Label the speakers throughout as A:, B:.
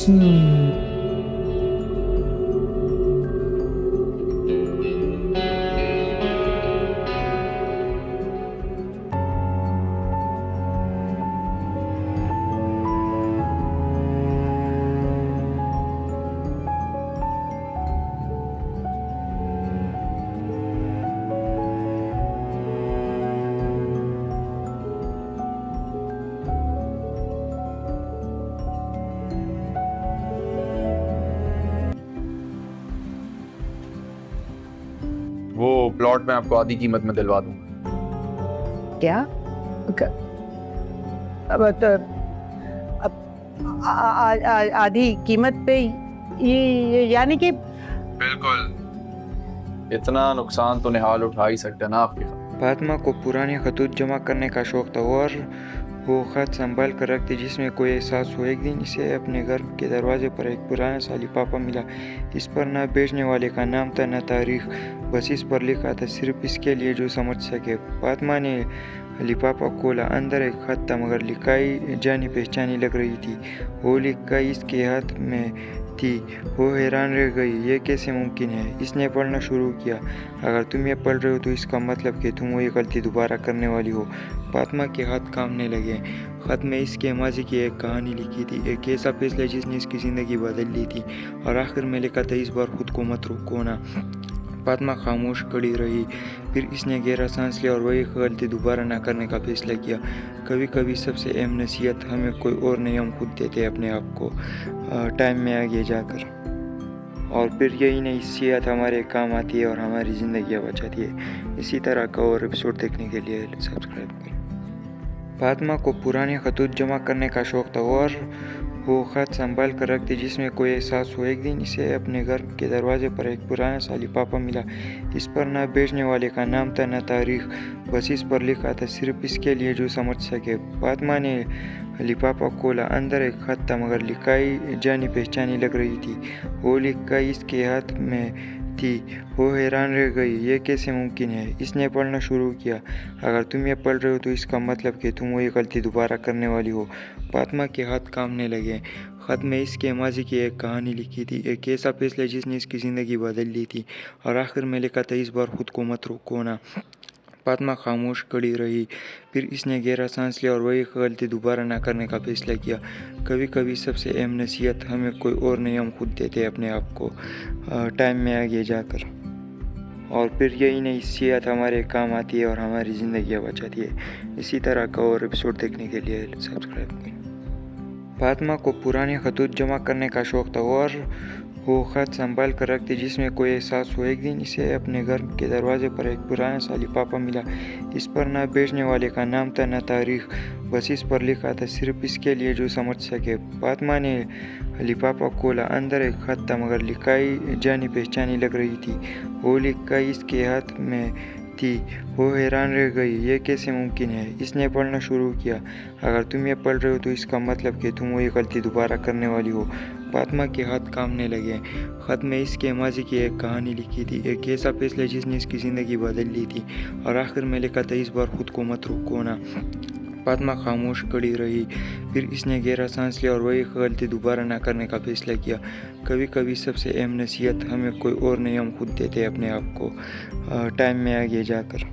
A: وہ پلاٹ میں آپ کو آدھی قیمت میں دلوا دوں گا.
B: کیا اب آدھی قیمت پہ یعنی کہ
A: بالکل اتنا نقصان تو نہال اٹھا ہی سکتے ہیں نا آپ کے.
C: فاطمہ کو پرانے خطوط جمع کرنے کا شوق تھا اور وہ خط سنبھال کر رکھتی جس میں کوئی احساس ہو. ایک دن اسے اپنے گھر کے دروازے پر ایک پرانا سا لفافہ ملا. اس پر نہ بیچنے والے کا نام تھا نہ تاریخ، بس اس پر لکھا تھا صرف اس کے لیے جو سمجھ سکے. فاطمہ نے لفافہ کھولا. اندر ایک خط تھا مگر لکھائی جانی پہچانی لگ رہی تھی. وہ لکھائی اس کے ہاتھ میں تھی. وہ حیران رہ گئی. یہ کیسے ممکن ہے؟ اس نے پڑھنا شروع کیا. اگر تم یہ پڑھ رہے ہو تو اس کا مطلب کہ تم وہی غلطی دوبارہ کرنے والی ہو. فاطمہ کے ہاتھ کانپنے لگے. خط میں اس کے ماضی کی ایک کہانی لکھی تھی، ایک ایسا فیصلہ جس نے اس کی زندگی بدل دی تھی، اور آخر میں لکھا تھا اس بار خود کو مت روکنا. فاطمہ خاموش کھڑی رہی. پھر اس نے گہرا سانس لیا اور وہی غلطی دوبارہ نہ کرنے کا فیصلہ کیا. کبھی کبھی سب سے اہم نصیحت ہمیں کوئی اور نہیں، ہم خود دیتے ہیں اپنے آپ کو ٹائم میں آگے جا کر. اور پھر یہی نصیحت ہمارے کام آتی ہے اور ہماری زندگیاں بچاتی ہے. اسی طرح کا اور ایپیسوڈ دیکھنے کے لیے سبسکرائب کریں. فاطمہ کو پرانے خطوط جمع کرنے کا شوق تھا اور وہ خط سنبھال کر رکھتی جس میں کوئی احساس ہو. ایک دن اسے اپنے گھر کے دروازے پر ایک پرانا سا لفافہ ملا. اس پر نہ بیچنے والے کا نام تھا نہ تاریخ، بس اس پر لکھا تھا صرف اس کے لیے جو سمجھ سکے. فاطمہ نے لفافہ کھولا. اندر ایک خط تھا مگر لکھائی جانی پہچانی لگ رہی تھی. وہ لکھائی اس کے ہاتھ میں تھی. وہ حیران رہ گئی. یہ کیسے ممکن ہے؟ اس نے پڑھنا شروع کیا. اگر تم یہ پڑھ رہے ہو تو اس کا مطلب کہ تم وہی غلطی دوبارہ کرنے والی ہو. فاطمہ کے ہاتھ کانپنے لگے. خط میں اس کے ماضی کی ایک کہانی لکھی تھی، ایک ایسا فیصلہ جس نے اس کی زندگی بدل دی تھی، اور آخر میں لکھا تھا اس بار خود کو مت روکنا. فاطمہ خاموش کھڑی رہی. پھر اس نے گہرا سانس لیا اور وہی غلطی دوبارہ نہ کرنے کا فیصلہ کیا. کبھی کبھی سب سے اہم نصیحت ہمیں کوئی اور نہیں، ہم خود دیتے ہیں اپنے آپ کو ٹائم میں آگے جا کر. اور پھر یہی نصیحت ہمارے کام آتی ہے اور ہماری زندگیاں بچاتی ہے. اسی طرح کا اور ایپیسوڈ دیکھنے کے لیے سبسکرائب کریں. فاطمہ کو پرانے خطوط جمع کرنے کا شوق تھا اور وہ خط سنبھال کر رکھتی جس میں کوئی احساس ہو. ایک دن اسے اپنے گھر کے دروازے پر ایک پرانا سا لفافہ ملا. اس پر نہ بیچنے والے کا نام تھا نہ تاریخ، بس اس پر لکھا تھا صرف اس کے لیے جو سمجھ سکے. فاطمہ نے لفافہ کھولا. اندر ایک خط تھا مگر لکھائی جانی پہچانی لگ رہی تھی. وہ لکھائی اس کے ہاتھ میں تھی. وہ حیران رہ گئی. یہ کیسے ممکن ہے؟ اس نے پڑھنا شروع کیا. اگر تم یہ پڑھ رہے ہو تو اس کا مطلب کہ تم وہی غلطی دوبارہ کرنے والی ہو. فاطمہ کے ہاتھ کانپنے لگے. خط میں اس کے ماضی کی ایک کہانی لکھی تھی، ایک ایسا فیصلہ جس نے اس کی زندگی بدل دی تھی، اور آخر میں لکھا تھا اس بار خود کو مت روکنا. فاطمہ خاموش کھڑی رہی. پھر اس نے گہرا سانس لیا اور وہی غلطی دوبارہ نہ کرنے کا فیصلہ کیا. کبھی کبھی سب سے اہم نصیحت ہمیں کوئی اور نہیں، ہم خود دیتے ہیں اپنے آپ کو ٹائم میں آگے جا کر.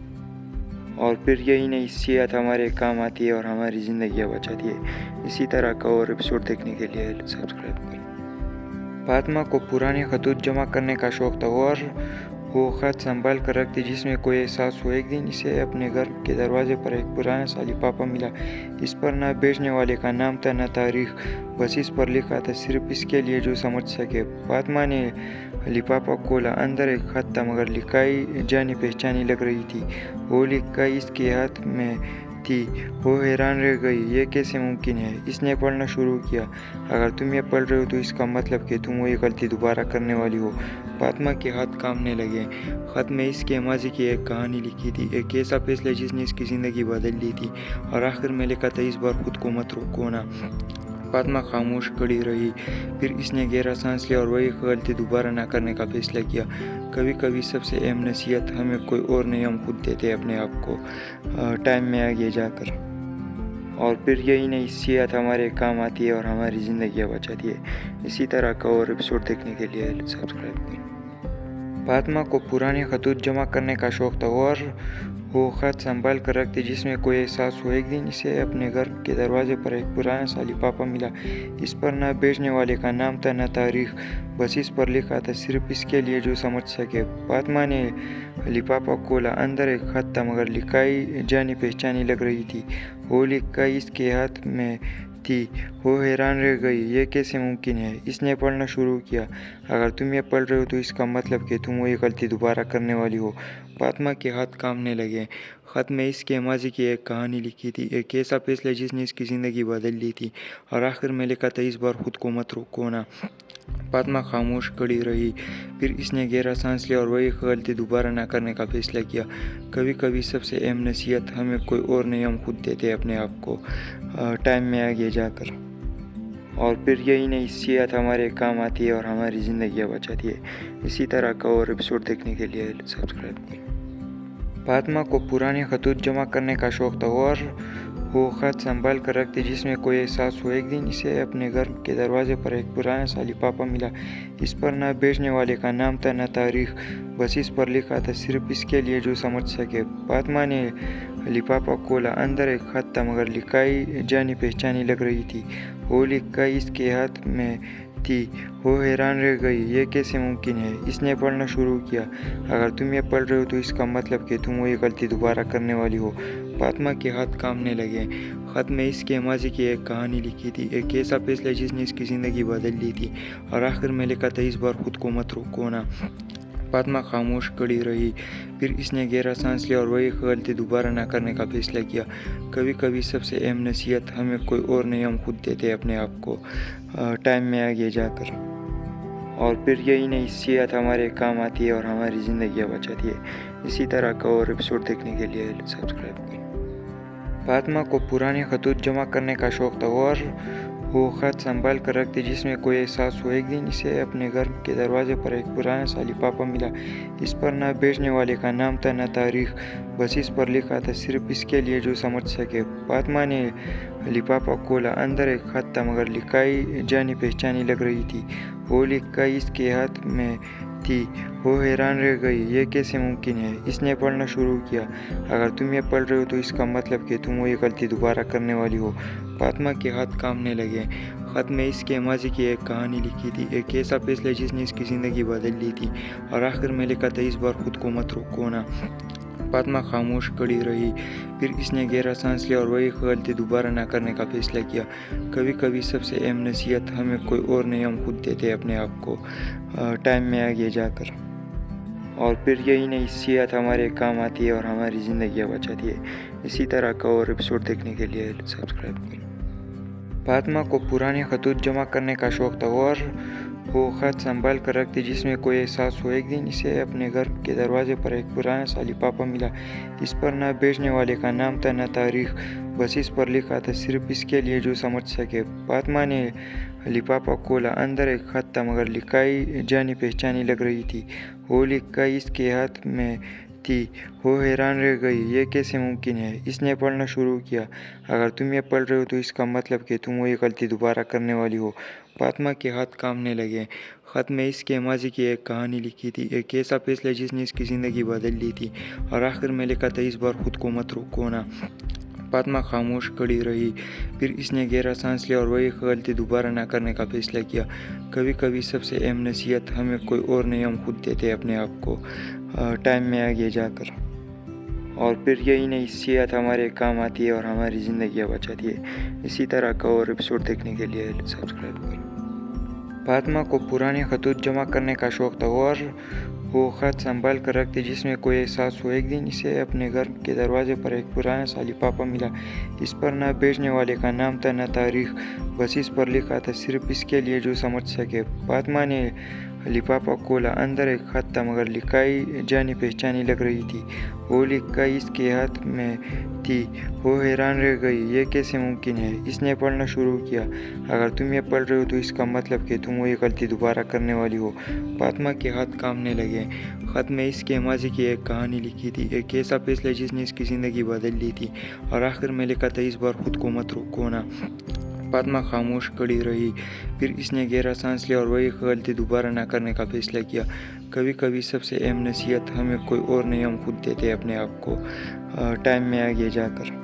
C: اور پھر یہی نصیحت ہمارے کام آتی ہے اور ہماری زندگیاں بچاتی ہے. اسی طرح کا اور ایپیسوڈ دیکھنے کے لیے سبسکرائب کریں. فاطمہ کو پرانے خطوط جمع کرنے کا شوق تھا اور وہ خط سنبھال کر رکھتی جس میں کوئی احساس ہو. ایک دن اسے اپنے گھر کے دروازے پر ایک پرانا سا لفافہ ملا. اس پر نہ بیچنے والے کا نام تھا نہ تاریخ، بس اس پر لکھا تھا صرف اس کے لیے جو سمجھ سکے. فاطمہ نے لفافہ کھولا. اندر ایک خط تھا مگر لکھائی جانی پہچانی لگ رہی تھی. وہ لکھائی اس کے ہاتھ میں تھی. وہ حیران رہ گئی. یہ کیسے ممکن ہے؟ اس نے پڑھنا شروع کیا. اگر تم یہ پڑھ رہے ہو تو اس کا مطلب کہ تم وہی غلطی دوبارہ کرنے والی ہو. فاطمہ کے ہاتھ کانپنے لگے. خط میں اس کے ماضی کی ایک کہانی لکھی تھی، ایک ایسا فیصلہ جس نے اس کی زندگی بدل دی تھی، اور آخر میں لکھا تھا اس بار خود کو مت روکنا. فاطمہ خاموش کھڑی رہی. پھر اس نے گہرا سانس لیا اور وہی غلطی دوبارہ نہ کرنے کا فیصلہ کیا. کبھی کبھی سب سے اہم نصیحت ہمیں کوئی اور نہیں، ہم خود دیتے ہیں اپنے آپ کو ٹائم میں آگے جا کر. اور پھر یہی نئی صحت ہمارے کام آتی ہے اور ہماری زندگیاں بچاتی ہے۔ اسی طرح کا اور ایپیسوڈ دیکھنے کے لیے سبسکرائب کریں۔ فاطمہ کو پرانے خطوط جمع کرنے کا شوق تھا اور وہ خط سنبھال کر رکھتے جس میں کوئی احساس ہو۔ ایک دن اسے اپنے گھر کے دروازے پر ایک پرانا سا لفافہ ملا۔ اس پر نہ بیچنے والے کا نام تھا نہ تاریخ، بس اس پر لکھا تھا صرف اس کے لیے جو سمجھ سکے۔ فاطمہ نے لفافہ کھولا۔ اندر ایک خط تھا مگر لکھائی جانی پہچانی لگ رہی تھی۔ وہ لکھائی اس کے ہاتھ میں تھی۔ وہ حیران رہ گئی، یہ کیسے ممکن ہے؟ اس نے پڑھنا شروع کیا۔ اگر تم یہ پڑھ رہے ہو تو اس کا مطلب کہ تم وہی غلطی دوبارہ کرنے والی ہو۔ فاطمہ کے ہاتھ کانپنے لگے۔ خط میں اس کے ماضی کی ایک کہانی لکھی تھی، ایک ایسا فیصلہ جس نے اس کی زندگی بدل دی تھی، اور آخر میں لکھا تھا اس بار خود کو مت کھونا۔ فاطمہ خاموش کھڑی رہی، پھر اس نے گہرا سانس لیا اور وہی غلطی دوبارہ نہ کرنے کا فیصلہ کیا۔ کبھی کبھی سب سے اہم نصیحت ہمیں کوئی اور نہیں، ہم خود دیتے ہیں اپنے آپ کو، ٹائم میں آگے جا کر۔ اور پھر یہی نئی صحت ہمارے کام آتی ہے اور ہماری زندگیاں بچاتی ہے۔ اسی طرح کا اور ایپیسوڈ دیکھنے کے لیے سبسکرائب کریں۔ فاطمہ کو پرانے خطوط جمع کرنے کا شوق تھا اور وہ خط سنبھال کر رکھتے جس میں کوئی احساس ہو۔ ایک دن اسے اپنے گھر کے دروازے پر ایک پرانا سا لفافہ ملا۔ اس پر نہ بیچنے والے کا نام تھا نہ تاریخ، بس اس پر لکھا تھا صرف اس کے لیے جو سمجھ سکے۔ فاطمہ نے لفافہ کھولا۔ اندر ایک خط تھا مگر لکھائی جانی پہچانی لگ رہی تھی۔ وہ لکھائی اس کے ہاتھ میں تھی۔ وہ حیران رہ گئی، یہ کیسے ممکن ہے؟ اس نے پڑھنا شروع کیا۔ اگر تم یہ پڑھ رہے ہو تو اس کا مطلب کہ تم وہی غلطی دوبارہ کرنے والی ہو۔ فاطمہ کے ہاتھ کانپنے لگے۔ خط میں اس کے ماضی کی ایک کہانی لکھی تھی، ایک ایسا فیصلہ جس نے اس کی زندگی بدل دی تھی، اور آخر میں لکھا تھا اس بار خود کو مت کھونا۔ فاطمہ خاموش کھڑی رہی، پھر اس نے گہرا سانس لیا اور وہی غلطی دوبارہ نہ کرنے کا فیصلہ کیا۔ کبھی کبھی سب سے اہم نصیحت ہمیں کوئی اور نہیں، ہم خود دیتے ہیں اپنے آپ کو، ٹائم میں آگے جا کر۔ اور پھر یہی نئی صحت ہمارے کام آتی ہے اور ہماری زندگیاں بچاتی ہے۔ اسی طرح کا اور ایپیسوڈ دیکھنے کے لیے سبسکرائب کریں۔ فاطمہ کو پرانے خطوط جمع کرنے کا شوق تھا اور وہ خط سنبھال کر رکھتے جس میں کوئی احساس ہو۔ ایک دن اسے اپنے گھر کے دروازے پر ایک پرانا سا لفافہ ملا۔ اس پر نہ بیچنے والے کا نام تھا نہ تاریخ، بس اس پر لکھا تھا صرف اس کے لیے جو سمجھ سکے۔ فاطمہ نے لفافہ کھولا۔ اندر ایک خط تھا مگر لکھائی جانی پہچانی لگ رہی تھی۔ وہ لکھائی اس کے ہاتھ میں تھی۔ وہ حیران رہ گئی، یہ کیسے ممکن ہے؟ اس نے پڑھنا شروع کیا۔ اگر تم یہ پڑھ رہے ہو تو اس کا مطلب کہ تم وہی غلطی دوبارہ کرنے والی ہو۔ فاطمہ کے ہاتھ کانپنے لگے۔ خط میں اس کے ماضی کی ایک کہانی لکھی تھی، ایک ایسا فیصلہ جس نے اس کی زندگی بدل دی تھی، اور آخر میں لکھا تھا اس بار خود کو مت کھونا۔ فاطمہ خاموش کھڑی رہی، پھر اس نے گہرا سانس لیا اور وہی غلطی دوبارہ نہ کرنے کا فیصلہ کیا۔ کبھی کبھی سب سے اہم نصیحت ہمیں کوئی اور نہیں، ہم خود دیتے ہیں اپنے آپ کو، ٹائم میں آگے جا کر۔ اور پھر یہی نئی صحت ہمارے کام آتی ہے اور ہماری زندگیاں بچاتی ہے۔ اسی طرح کا اور ایپیسوڈ دیکھنے کے لیے سبسکرائب کریں۔ فاطمہ کو پرانے خطوط جمع کرنے کا شوق تھا اور وہ خط سنبھال کر رکھتے جس میں کوئی احساس ہو۔ ایک دن اسے اپنے گھر کے دروازے پر ایک پرانا سا لفافہ ملا۔ اس پر نہ بیچنے والے کا نام تھا نہ تاریخ، بس اس پر لکھا تھا صرف اس کے لیے جو سمجھ سکے۔ فاطمہ نے لفافہ کھولا۔ اندر ایک خط تھا مگر لکھائی جانی پہچانی لگ رہی تھی۔ وہ لکھائی اس کے ہاتھ میں تھی۔ وہ حیران رہ گئی، یہ کیسے ممکن ہے؟ اس نے پڑھنا شروع کیا۔ اگر تم یہ پڑھ رہے ہو تو اس کا مطلب کہ تم وہی غلطی دوبارہ کرنے والی ہو۔ فاطمہ کے ہاتھ کانپنے لگے۔ خط میں اس کے ماضی کی ایک کہانی لکھی تھی، ایک ایسا فیصلہ جس نے اس کی زندگی بدل دی تھی، اور آخر میں لکھا تھا اس بار خود کو مت کھونا۔ فاطمہ خاموش کھڑی رہی، پھر اس نے گہرا سانس لیا اور وہی غلطی دوبارہ نہ کرنے کا فیصلہ کیا۔ کبھی کبھی سب سے اہم نصیحت ہمیں کوئی اور نہیں، ہم خود دیتے ہیں اپنے آپ کو، ٹائم میں آگے جا کر۔ اور پھر یہی نئی صحت ہمارے کام آتی ہے اور ہماری زندگیاں بچاتی ہے۔ اسی طرح کا اور ایپیسوڈ دیکھنے کے لیے سبسکرائب کریں۔ فاطمہ کو پرانے خطوط جمع کرنے کا شوق تھا اور وہ خط سنبھال کر رکھتے جس میں کوئی احساس ہو۔ ایک دن اسے اپنے گھر کے دروازے پر ایک پرانا سا لفافہ ملا۔ اس پر نہ بیچنے والے کا نام تھا نہ تاریخ، بس اس پر لکھا تھا صرف اس کے لیے جو سمجھ سکے۔ فاطمہ نے लिफाफा खोला, अंदर एक खत था मगर लिखाई जानी पहचानी लग रही थी। वो लिखाई इसके हाथ में थी। वो हैरान रह गई, ये कैसे मुमकिन है? इसने पढ़ना शुरू किया। अगर तुम ये पढ़ रहे हो तो इसका मतलब कि तुम वही गलती दोबारा करने वाली हो। फातिमा के हाथ कांपने लगे। खत में इसके माजी की एक कहानी लिखी थी, एक ऐसा फैसला जिसने इसकी ज़िंदगी बदल दी थी। और आखिर में लिखा था, इस बार खुद को मत खोना। फातिमा खामोश खड़ी रही। फिर इसने गहरा सांस लिया और वही गलती दोबारा ना करने का फैसला किया। कभी कभी सबसे अहम नसीहत हमें कोई और नहीं, हम खुद देते अपने आप को टाइम में आगे जाकर।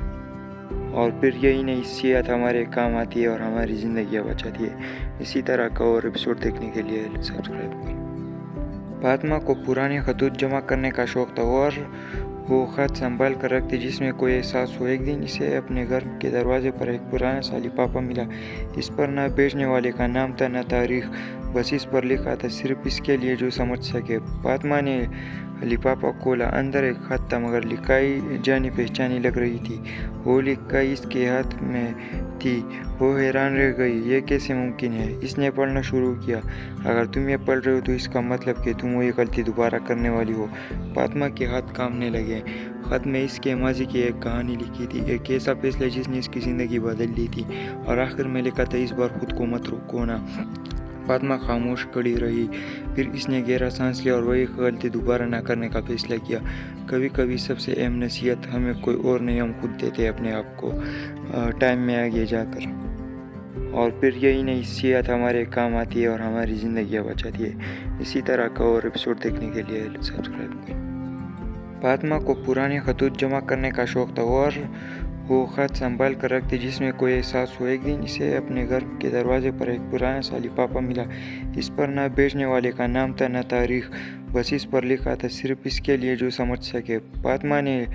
C: और फिर यही नसीहत हमारे काम आती है और हमारी ज़िंदगियाँ बचाती है। इसी तरह का और एपिसोड देखने के लिए सब्सक्राइब करें। फातिमा को पुराने खतूत जमा करने का शौक़ था और वो ख़त संभाल कर रखती, जिसमें कोई एहसास हो। एक दिन इसे अपने घर के दरवाजे पर एक पुराना सा लिफाफा मिला। इस पर न भेजने वाले का नाम था न तारीख, बस इस पर लिखा था, सिर्फ इसके लिए जो समझ सके। फातिमा ने लिफाफा खोला, अंदर एक खत था मगर लिखाई जानी पहचानी लग रही थी। वो लिखाई इसके हाथ में थी। वो हैरान रह गई, ये कैसे मुमकिन है? इसने पढ़ना शुरू किया। अगर तुम ये पढ़ रहे हो तो इसका मतलब कि तुम वही गलती दोबारा करने वाली हो। फातिमा के हाथ कांपने लगे। खत में इसके माजी की एक कहानी लिखी थी, एक ऐसा फैसला जिसने इसकी ज़िंदगी बदल दी थी। और आखिर में लिखा था, इस बार खुद को मत खोना। फातिमा खामोश खड़ी रही। फिर इसने गहरा सांस लिया और वही गलती दोबारा ना करने का फैसला किया। कभी कभी सबसे अहम नसीहत हमें कोई और नहीं, हम खुद देते अपने आप को टाइम में आगे जाकर। और फिर यही नसीहत हमारे काम आती है और हमारी ज़िंदगियाँ बचाती है। इसी तरह का और एपिसोड देखने के लिए सब्सक्राइब करें। फातिमा को पुराने खतूत जमा करने का शौक़ था और वो ख़त संभाल कर रखती, जिसमें कोई एहसास हो। एक दिन इसे अपने घर के दरवाजे पर एक पुराना सा लिफाफा मिला। इस पर न भेजने वाले का नाम था न तारीख, बस इस पर लिखा था, सिर्फ इसके लिए जो समझ सके। फातिमा ने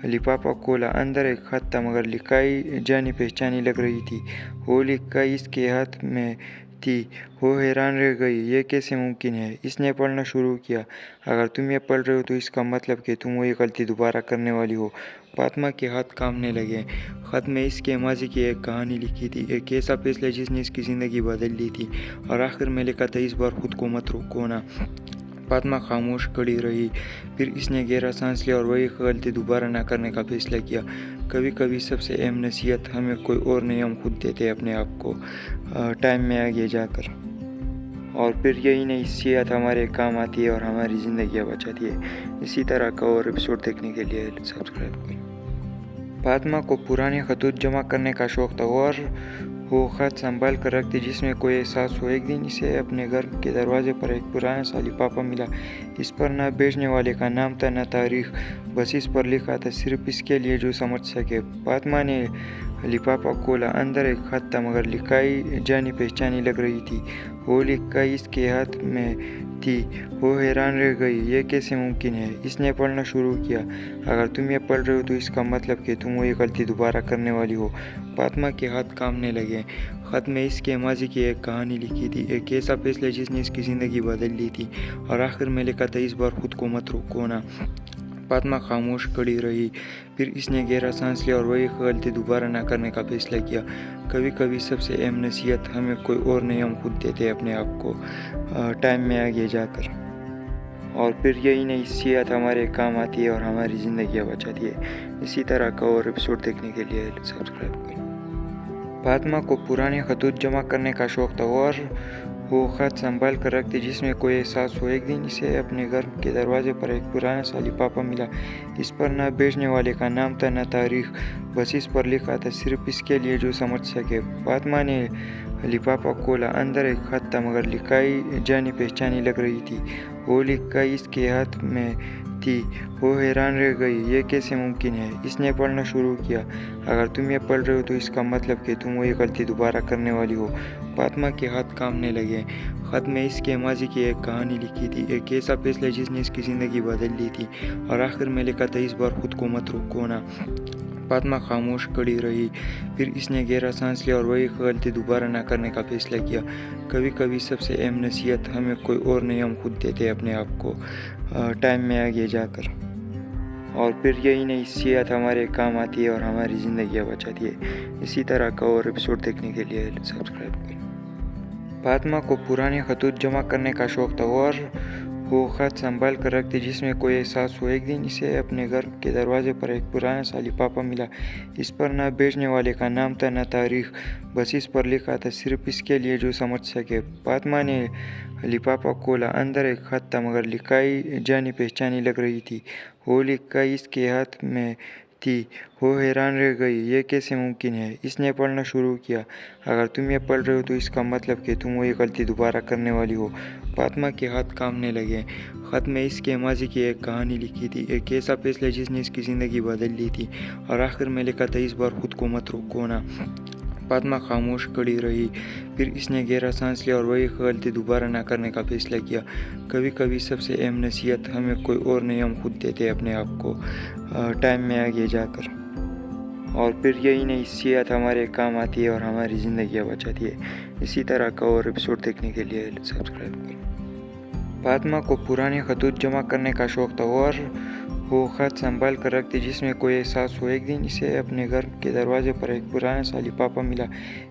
C: लिफाफा खोला, अंदर एक खत था मगर लिखाई जानी पहचानी लग रही थी। वो लिखाई इसके हाथ में थी। वो हैरान रह गई, ये कैसे मुमकिन है? इसने पढ़ना शुरू किया। अगर तुम ये पढ़ रहे हो तो इसका मतलब कि तुम वही गलती दोबारा करने वाली हो। फातिमा के हाथ कांपने लगे। खत में इसके माजी की एक कहानी लिखी थी, एक ऐसा फैसला जिसने इसकी ज़िंदगी बदल दी थी। और आखिर में लिखा था, इस बार खुद को मत खोना। फातिमा खामोश खड़ी रही। फिर इसने गहरा सांस लिया और वही गलती दोबारा ना करने का फैसला किया। कभी कभी सबसे अहम नसीहत हमें कोई और नहीं, हम खुद देते अपने आप को टाइम में आगे जाकर। और फिर यही नसीहत हमारे काम आती है और हमारी ज़िंदगियाँ बचाती है। इसी तरह का और एपिसोड देखने के लिए सब्सक्राइब करें। फातिमा को पुराने खतूत जमा करने का शौक़ था और वो ख़त संभाल कर रखती, जिसमें कोई एहसास हो। एक दिन इसे अपने घर के दरवाजे पर एक पुराना सा लिफाफा मिला। इस पर न भेजने वाले का नाम था न तारीख, बस इस पर लिखा था, सिर्फ इसके लिए जो समझ सके। फातिमा ने लिफाफा खोला, अंदर एक खत था मगर लिखाई जानी पहचानी लग रही थी। वो लिखाई इसके हाथ में थी। वो हैरान रह गई, ये कैसे मुमकिन है? इसने पढ़ना शुरू किया। अगर तुम ये पढ़ रहे हो तो इसका मतलब कि तुम वही गलती दोबारा करने वाली हो। फातिमा के हाथ कांपने लगे। खत में इसके माजी की एक कहानी लिखी थी, एक ऐसा फैसला जिसने इसकी ज़िंदगी बदल दी थी। और आखिर में लिखा था, इस बार खुद को मत खोना। फातिमा खामोश खड़ी रही। फिर इसने गहरा सांस लिया और वही गलती दोबारा ना करने का फैसला किया। कभी कभी सबसे अहम नसीहत हमें कोई और नहीं, हम खुद देते अपने आप को टाइम में आगे जाकर। और फिर यही नसीहत हमारे काम आती है और हमारी ज़िंदगियाँ बचाती है। इसी तरह का और एपिसोड देखने के लिए सब्सक्राइब करें। फातिमा को पुराने खतूत जमा करने का शौक़ था और वो ख़त संभाल कर रखती, जिसमें कोई एहसास हो। एक दिन इसे अपने घर के दरवाजे पर एक पुराना सा लिफाफा मिला। इस पर न भेजने वाले का नाम था न तारीख, बस इस पर लिखा था, सिर्फ इसके लिए जो समझ सके। फातिमा ने लिफाफा खोला, अंदर एक खत था मगर लिखाई जानी पहचानी लग रही थी। वो लिखाई इसके हाथ में थी। वो हैरान रह गई, ये कैसे मुमकिन है? इसने पढ़ना शुरू किया। अगर तुम ये पढ़ रहे हो तो इसका मतलब कि तुम वही गलती दोबारा करने वाली हो। फातिमा के हाथ कांपने लगे। खत में इसके माजी की एक कहानी लिखी थी, एक ऐसा फैसला जिसने इसकी ज़िंदगी बदल दी थी। और आखिर में लिखा था, इस बार खुद को मत खोना। फातिमा खामोश खड़ी रही। फिर इसने गहरा सांस लिया और वही गलती दोबारा ना करने का फैसला किया। कभी कभी सबसे अहम नसीहत हमें कोई और नहीं, हम खुद देते अपने आप को टाइम में आगे जाकर। और फिर यही नसीहत हमारे काम आती है और हमारी ज़िंदगियाँ बचाती है। इसी तरह का और एपिसोड देखने के लिए सब्सक्राइब करें। फातिमा को पुराने खतूत जमा करने का शौक था और वो ख़त संभाल कर रखती जिसमें कोई एहसास हो। एक दिन इसे अपने घर के दरवाजे पर एक पुराना सा लिफाफा मिला। इस पर न बेचने वाले का नाम था न तारीख, बस इस पर लिखा था सिर्फ इसके लिए जो समझ सके। फातिमा ने लिफाफा खोला, अंदर एक ख़त था मगर लिखाई जानी पहचानी लग रही थी। वो लिखाई इसके हाथ में थी। वो हैरान रह गई, ये कैसे मुमकिन है। इसने पढ़ना शुरू किया, अगर तुम ये पढ़ रहे हो तो इसका मतलब कि तुम वही गलती दोबारा करने वाली हो। फातिमा के हाथ कांपने लगे। ख़त में इसके माजी की एक कहानी लिखी थी, एक ऐसा फैसला जिसने इसकी ज़िंदगी बदल दी थी। और आखिर में लिखा था, इस बार खुद को मत रोको ना। फातिमा खामोश खड़ी रही, फिर इसने गहरा सांस लिया और वही गलती दोबारा ना करने का फैसला किया। कभी कभी सबसे अहम नसीहत हमें कोई और नहीं, हम खुद देते अपने आप को टाइम में आगे जाकर। और फिर यही नसीहत हमारे काम आती है और हमारी ज़िंदगियाँ बचाती है। इसी तरह का और एपिसोड देखने के लिए सब्सक्राइब करें। फातिमा को पुराने खतूत जमा करने का शौक था और वो ख़त संभाल कर रखती जिसमें कोई एहसास हो। एक दिन इसे अपने घर के दरवाजे पर एक पुराना सा लिफाफा मिला।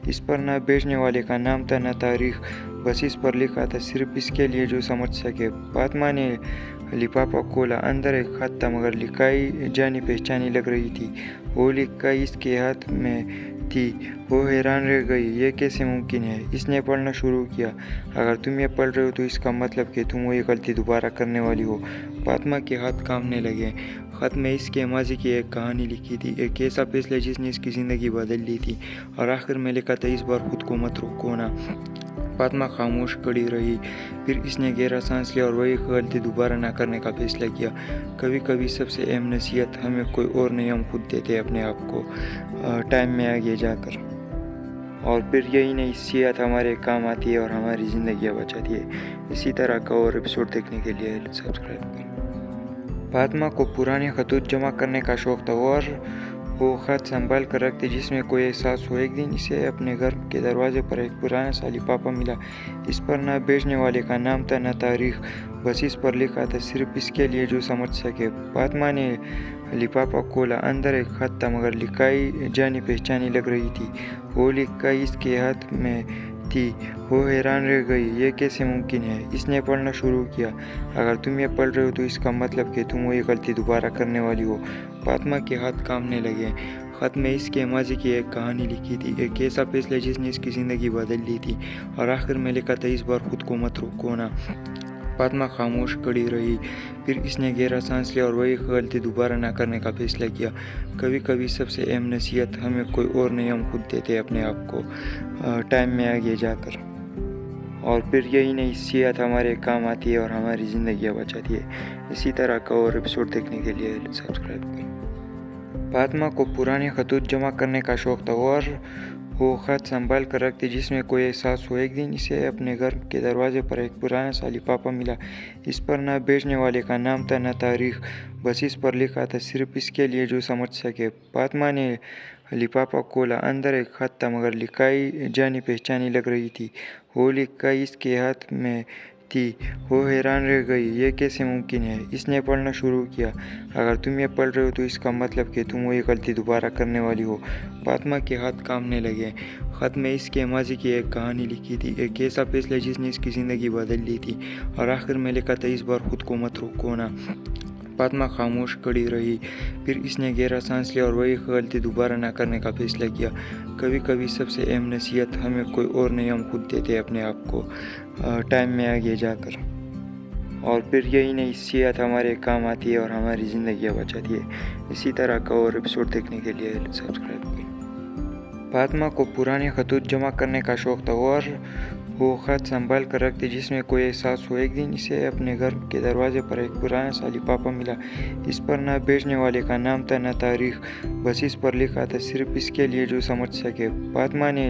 C: इस पर न बेचने वाले का नाम था न तारीख, बस इस पर लिखा था सिर्फ इसके लिए जो समझ सके। फातिमा ने लिफाफा खोला, अंदर एक ख़त था मगर लिखाई जानी पहचानी लग रही थी। वो लिखाई इसके हाथ में थी। वो हैरान रह गई, ये कैसे मुमकिन है। इसने पढ़ना शुरू किया, अगर तुम ये पढ़ रहे हो तो इसका मतलब कि तुम वही गलती दोबारा करने वाली हो। फातिमा के हाथ कांपने लगे। ख़त में इसके माजी की एक कहानी लिखी थी, एक ऐसा फैसला जिसने इसकी ज़िंदगी बदल दी थी। और आखिर में लिखा था, इस बार खुद को मत रोको ना। फातिमा खामोश खड़ी रही, फिर इसने गहरा सांस लिया और वही गलती दोबारा ना करने का फैसला किया। कभी कभी सबसे अहम नसीहत हमें कोई और नहीं, हम खुद देते अपने आप को टाइम में आगे जाकर। और फिर यही नसीहत हमारे काम आती है और हमारी ज़िंदगियाँ बचाती है। इसी तरह का और एपिसोड देखने के लिए सब्सक्राइब करें। फातिमा को पुराने खतूत जमा करने का शौक था और वो ख़त संभाल कर रखती जिसमें कोई एहसास हो। एक दिन इसे अपने घर के दरवाजे पर एक पुराना सा लिफाफा मिला। इस पर न बेचने वाले का नाम था न तारीख, बस इस पर लिखा था सिर्फ इसके लिए जो समझ सके। फातिमा ने लिफाफा खोला, अंदर एक ख़त था मगर लिखाई जानी पहचानी लग रही थी। वो लिखाई इसके हाथ में थी। वो हैरान रह गई, ये कैसे मुमकिन है। इसने पढ़ना शुरू किया, अगर तुम ये पढ़ रहे हो तो इसका मतलब कि तुम वही गलती दोबारा करने वाली हो। फातिमा के हाथ कांपने लगे। ख़त में इसके माजी की एक कहानी लिखी थी, एक ऐसा फैसला जिसने इसकी ज़िंदगी बदल दी थी। और आखिर में लिखा था, इस बार खुद को मत रोको ना। फातिमा खामोश खड़ी रही, फिर इसने गहरा सांस लिया और वही गलती दोबारा ना करने का फैसला किया। कभी कभी सबसे अहम नसीहत हमें कोई और नहीं, हम खुद देते अपने आप को टाइम में आगे जाकर। और फिर यही नसीहत हमारे काम आती है और हमारी ज़िंदगियाँ बचाती है। इसी तरह का और एपिसोड देखने के लिए सब्सक्राइब करें। फातिमा को पुराने खतूत जमा करने का शौक था और वो ख़त संभाल कर रखती जिसमें कोई एहसास हो। एक दिन इसे अपने घर के दरवाजे पर एक पुराना सा लिफाफा मिला। इस पर न बेचने वाले का नाम था न तारीख, बस इस पर लिखा था सिर्फ इसके लिए जो समझ सके। फातिमा ने लिफाफा खोला, अंदर एक ख़त था मगर लिखाई जानी पहचानी लग रही थी। वो लिखाई इसके हाथ में थी। वो हैरान रह गई, ये कैसे मुमकिन है। इसने पढ़ना शुरू किया, अगर तुम ये पढ़ रहे हो तो इसका मतलब कि तुम वही गलती दोबारा करने वाली हो। फातिमा के हाथ कांपने लगे। ख़त में इसके माजी की एक कहानी लिखी थी, एक ऐसा फैसला जिसने इसकी ज़िंदगी बदल दी थी। और आखिर में लिखा था, इस बार खुद को मत रोको ना। फातिमा खामोश खड़ी रही, फिर इसने गहरा सांस लिया और वही गलती दोबारा ना करने का फैसला किया। कभी कभी सबसे अहम नसीहत हमें कोई और नहीं, हम खुद देते अपने आप को टाइम में आगे जाकर। और फिर यही नसीहत हमारे काम आती है और हमारी ज़िंदगियाँ बचाती है। इसी तरह का और एपिसोड देखने के लिए सब्सक्राइब करें। फातिमा को पुराने खतूत जमा करने का शौक था और वो ख़त संभाल कर रखती जिसमें कोई एहसास हो। एक दिन इसे अपने घर के दरवाजे पर एक पुराना सा लिफाफा मिला। इस पर न बेचने वाले का नाम था न तारीख, बस इस पर लिखा था सिर्फ इसके लिए जो समझ सके। फातिमा ने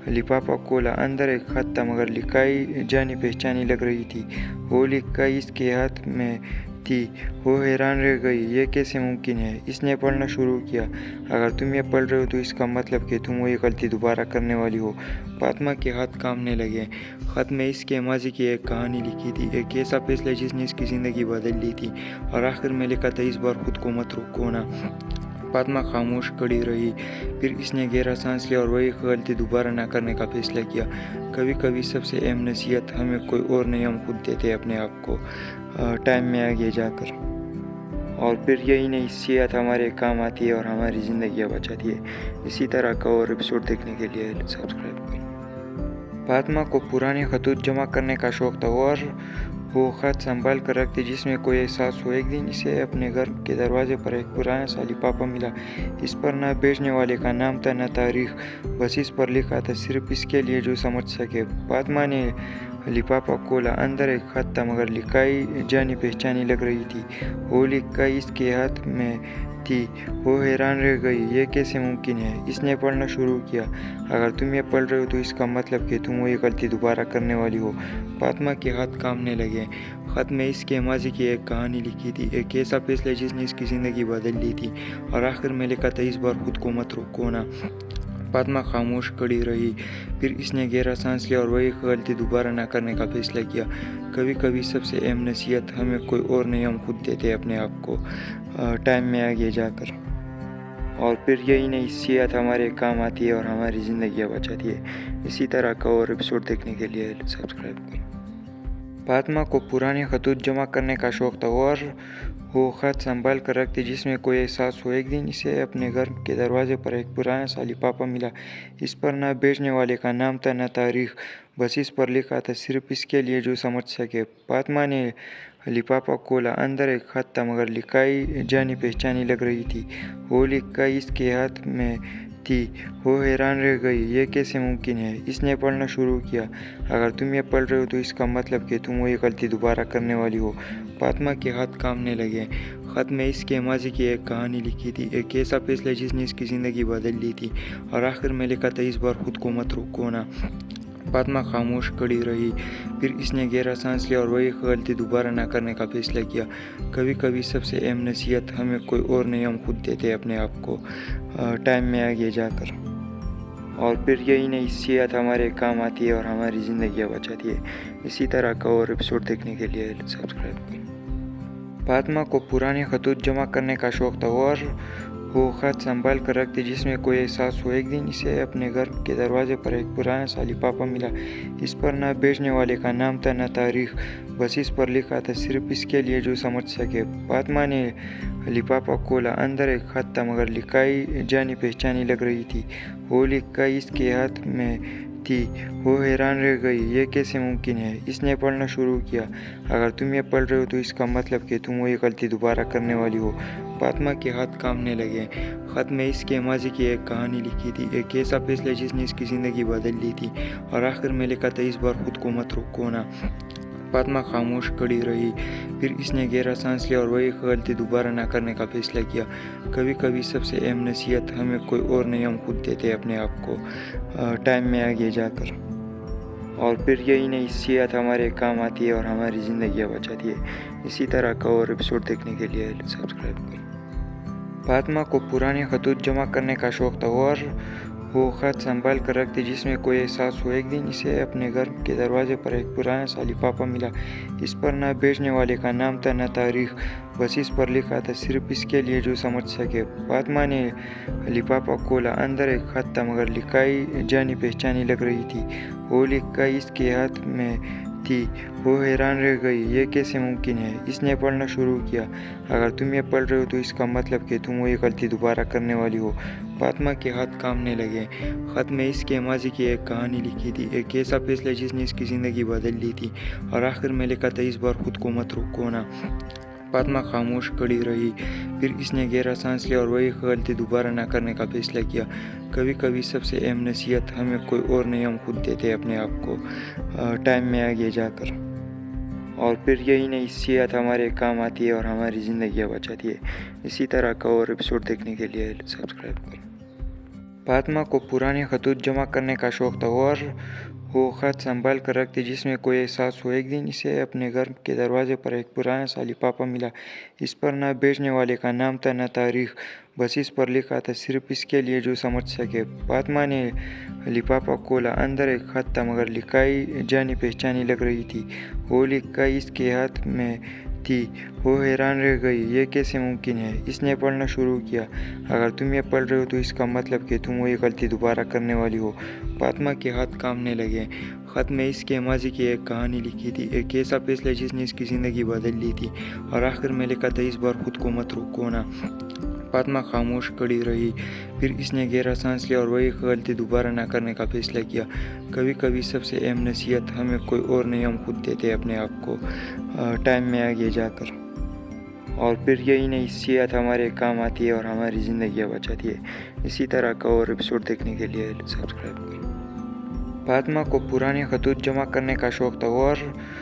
C: लिफाफा खोला, अंदर एक ख़त था मगर लिखाई जानी पहचानी लग रही थी। वो लिखाई इसके हाथ में थी। वो हैरान रह गई, ये कैसे मुमकिन है। इसने पढ़ना शुरू किया, अगर तुम ये पढ़ रहे हो तो इसका मतलब कि तुम वही गलती दोबारा करने वाली हो। फातिमा के हाथ कांपने लगे। ख़त में इसके माजी की एक कहानी लिखी थी, एक ऐसा फैसला जिसने इसकी ज़िंदगी बदल दी थी। और आखिर में लिखा था, इस बार खुद को मत रोको ना। فاطمہ خاموش کھڑی رہی، پھر اس نے گہرا سانس لیا اور وہی غلطی دوبارہ نہ کرنے کا فیصلہ کیا۔ کبھی کبھی سب سے اہم نصیحت ہمیں کوئی اور نہیں، ہم خود دیتے اپنے آپ کو ٹائم میں آگے جا کر۔ اور پھر یہی نصیحت ہمارے کام آتی ہے اور ہماری زندگیاں بچاتی ہے۔ اسی طرح کا اور ایپیسوڈ دیکھنے کے لیے سبسکرائب کریں۔ فاطمہ کو پرانے خطوط جمع کرنے کا شوق تھا اور وہ خط سنبھال کر رکھتی جس میں کوئی احساس ہو۔ ایک دن اسے اپنے گھر کے دروازے پر ایک پرانا سا لفافہ ملا۔ اس پر نہ بیچنے والے کا نام تھا نہ تاریخ، بس اس پر لکھا تھا صرف اس کے لیے جو سمجھ سکے۔ فاطمہ نے لفافہ کھولا، اندر ایک خط تھا مگر لکھائی جانی پہچانی لگ رہی تھی۔ وہ لکھائی اس کے ہاتھ میں تھی۔ وہ حیران رہ گئی، یہ کیسے ممکن ہے؟ اس نے پڑھنا شروع کیا، اگر تم یہ پڑھ رہے ہو تو اس کا مطلب کہ تم وہی غلطی دوبارہ کرنے والی ہو۔ فاطمہ کے ہاتھ کانپنے لگے۔ خط میں اس کے ماضی کی ایک کہانی لکھی تھی، ایک ایسا فیصلہ جس نے اس کی زندگی بدل دی تھی، اور آخر میں لکھا تھا اس بار خود کو مت روکنا۔ فاطمہ خاموش کھڑی رہی، پھر اس نے گہرا سانس لیا اور وہی غلطی دوبارہ نہ کرنے کا فیصلہ کیا۔ کبھی کبھی سب سے اہم نصیحت ہمیں کوئی اور نہیں، ہم خود دیتے اپنے آپ کو ٹائم میں آگے جا کر۔ اور پھر یہی نصیحت ہمارے کام آتی ہے اور ہماری زندگیاں بچاتی ہے۔ اسی طرح کا اور ایپیسوڈ دیکھنے کے لیے سبسکرائب کریں۔ فاطمہ کو پرانے خطوط جمع کرنے کا شوق تھا اور وہ خط سنبھال کر رکھتی جس میں کوئی احساس ہو۔ ایک دن اسے اپنے گھر کے دروازے پر ایک پرانا سا لفافہ ملا۔ اس پر نہ بیچنے والے کا نام تھا نہ تاریخ، بس اس پر لکھا تھا صرف اس کے لیے جو سمجھ سکے۔ فاطمہ نے لفافہ کھولا، اندر ایک خط تھا مگر لکھائی جانی پہچانی لگ رہی تھی۔ وہ لکھائی اس کے ہاتھ میں تھی۔ وہ حیران رہ گئی، یہ کیسے ممکن ہے؟ اس نے پڑھنا شروع کیا، اگر تم یہ پڑھ رہے ہو تو اس کا مطلب کہ تم وہی غلطی دوبارہ کرنے والی ہو۔ فاطمہ کے ہاتھ کانپنے لگے۔ خط میں اس کے ماضی کی ایک کہانی لکھی تھی، ایک ایسا فیصلہ جس نے اس کی زندگی بدل دی تھی، اور آخر میں لکھا تھا اس بار خود کو مت روکنا۔ فاطمہ خاموش کھڑی رہی، پھر اس نے گہرا سانس لیا اور وہی غلطی دوبارہ نہ کرنے کا فیصلہ کیا۔ کبھی کبھی سب سے اہم نصیحت ہمیں کوئی اور نہیں، ہم خود دیتے اپنے آپ کو ٹائم میں آگے جا کر۔ اور پھر یہی نصیحت ہمارے کام آتی ہے اور ہماری زندگیاں بچاتی ہے۔ اسی طرح کا اور ایپیسوڈ دیکھنے کے لیے سبسکرائب کریں۔ فاطمہ کو پرانے خطوط جمع کرنے کا شوق تھا اور وہ خط سنبھال کر رکھتی جس میں کوئی احساس ہو۔ ایک دن اسے اپنے گھر کے دروازے پر ایک پرانا سا لفافہ ملا۔ اس پر نہ بیچنے والے کا نام تھا نہ تاریخ، بس اس پر لکھا تھا صرف اس کے لیے جو سمجھ سکے۔ فاطمہ نے لفافہ کھولا، اندر ایک خط تھا مگر لکھائی جانی پہچانی لگ رہی تھی۔ وہ لکھائی اس کے ہاتھ میں تھی۔ وہ حیران رہ گئی، یہ کیسے ممکن ہے؟ اس نے پڑھنا شروع کیا، اگر تم یہ پڑھ رہے ہو تو اس کا مطلب کہ تم وہی غلطی دوبارہ کرنے والی ہو۔ فاطمہ کے ہاتھ کانپنے لگے۔ خط میں اس کے ماضی کی ایک کہانی لکھی تھی، ایک ایسا فیصلہ جس نے اس کی زندگی بدل دی تھی، اور آخر میں لکھا تھا اس بار خود کو مت روکنا۔ فاطمہ خاموش کھڑی رہی، پھر اس نے گہرا سانس لیا اور وہی غلطی دوبارہ نہ کرنے کا فیصلہ کیا۔ کبھی کبھی سب سے اہم نصیحت ہمیں کوئی اور نہیں، ہم خود دیتے اپنے آپ کو ٹائم میں آگے جا کر۔ اور پھر یہی نصیحت ہمارے کام آتی ہے اور ہماری زندگیاں بچاتی ہے۔ اسی طرح کا اور ایپیسوڈ دیکھنے کے لیے سبسکرائب کریں۔ فاطمہ کو پرانے خطوط جمع کرنے کا شوق تھا اور وہ خط سنبھال کر رکھتی جس میں کوئی احساس ہو۔ ایک دن اسے اپنے گھر کے دروازے پر ایک پرانا سا لفافہ ملا۔ اس پر نہ بیچنے والے کا نام تھا نہ تاریخ، بس اس پر لکھا تھا صرف اس کے لیے جو سمجھ سکے۔ فاطمہ نے لفافہ کھولا، اندر ایک خط تھا مگر لکھائی جانی پہچانی لگ رہی تھی۔ وہ لکھائی اس کے ہاتھ میں تھی۔ وہ حیران رہ گئی، یہ کیسے ممکن ہے؟ اس نے پڑھنا شروع کیا، اگر تم یہ پڑھ رہے ہو تو اس کا مطلب کہ تم وہی غلطی دوبارہ کرنے والی ہو۔ فاطمہ کے ہاتھ کانپنے لگے۔ خط میں اس کے ماضی کی ایک کہانی لکھی تھی، ایک ایسا فیصلہ جس نے اس کی زندگی بدل دی تھی، اور آخر میں لکھا تھا اس بار خود کو مت روکنا۔ فاطمہ خاموش کھڑی رہی، پھر اس نے گہرا سانس لیا اور وہی غلطی دوبارہ نہ کرنے کا فیصلہ کیا۔ کبھی کبھی سب سے اہم نصیحت ہمیں کوئی اور نہیں، ہم خود دیتے اپنے آپ کو ٹائم میں آگے جا کر۔ اور پھر یہی نصیحت ہمارے کام آتی ہے اور ہماری زندگیاں بچاتی ہے۔ اسی طرح کا اور ایپیسوڈ دیکھنے کے لیے سبسکرائب کریں۔ فاطمہ کو پرانے خطوط جمع کرنے کا شوق تھا اور وہ خط سنبھال کر رکھتی جس میں کوئی احساس ہو۔ ایک دن اسے اپنے گھر کے دروازے پر ایک پرانا سا لفافہ ملا۔ اس پر نہ بیچنے والے کا نام تھا نہ تاریخ، بس اس پر لکھا تھا صرف اس کے لیے جو سمجھ سکے۔ فاطمہ نے لفافہ کھولا، اندر ایک خط تھا مگر لکھائی جانی پہچانی لگ رہی تھی۔ وہ لکھائی اس کے ہاتھ میں थी वो हैरान रह गई, ये कैसे मुमकिन है। इसने पढ़ना शुरू किया, अगर तुम ये पढ़ रहे हो तो इसका मतलब कि तुम वही गलती दोबारा करने वाली हो। फातिमा के हाथ कांपने लगे। ख़त में इसके माजी की एक कहानी लिखी थी, एक ऐसा फैसला जिसने इसकी ज़िंदगी बदल ली थी। और आखिर में लिखा था, इस बार खुद को मत रोको ना। फातिमा खामोश खड़ी रही, फिर इसने गहरा सांस लिया और वही गलती दोबारा ना करने का फैसला किया। कभी कभी सबसे अहम नसीहत हमें कोई और नहीं, हम खुद देते अपने आप को टाइम में आगे जाकर। और फिर यही नसीहत हमारे काम आती है और हमारी ज़िंदगियाँ बचाती है। इसी तरह का और एपिसोड देखने के लिए सब्सक्राइब करें। फातिमा को पुराने खतूत जमा करने का शौक़ था और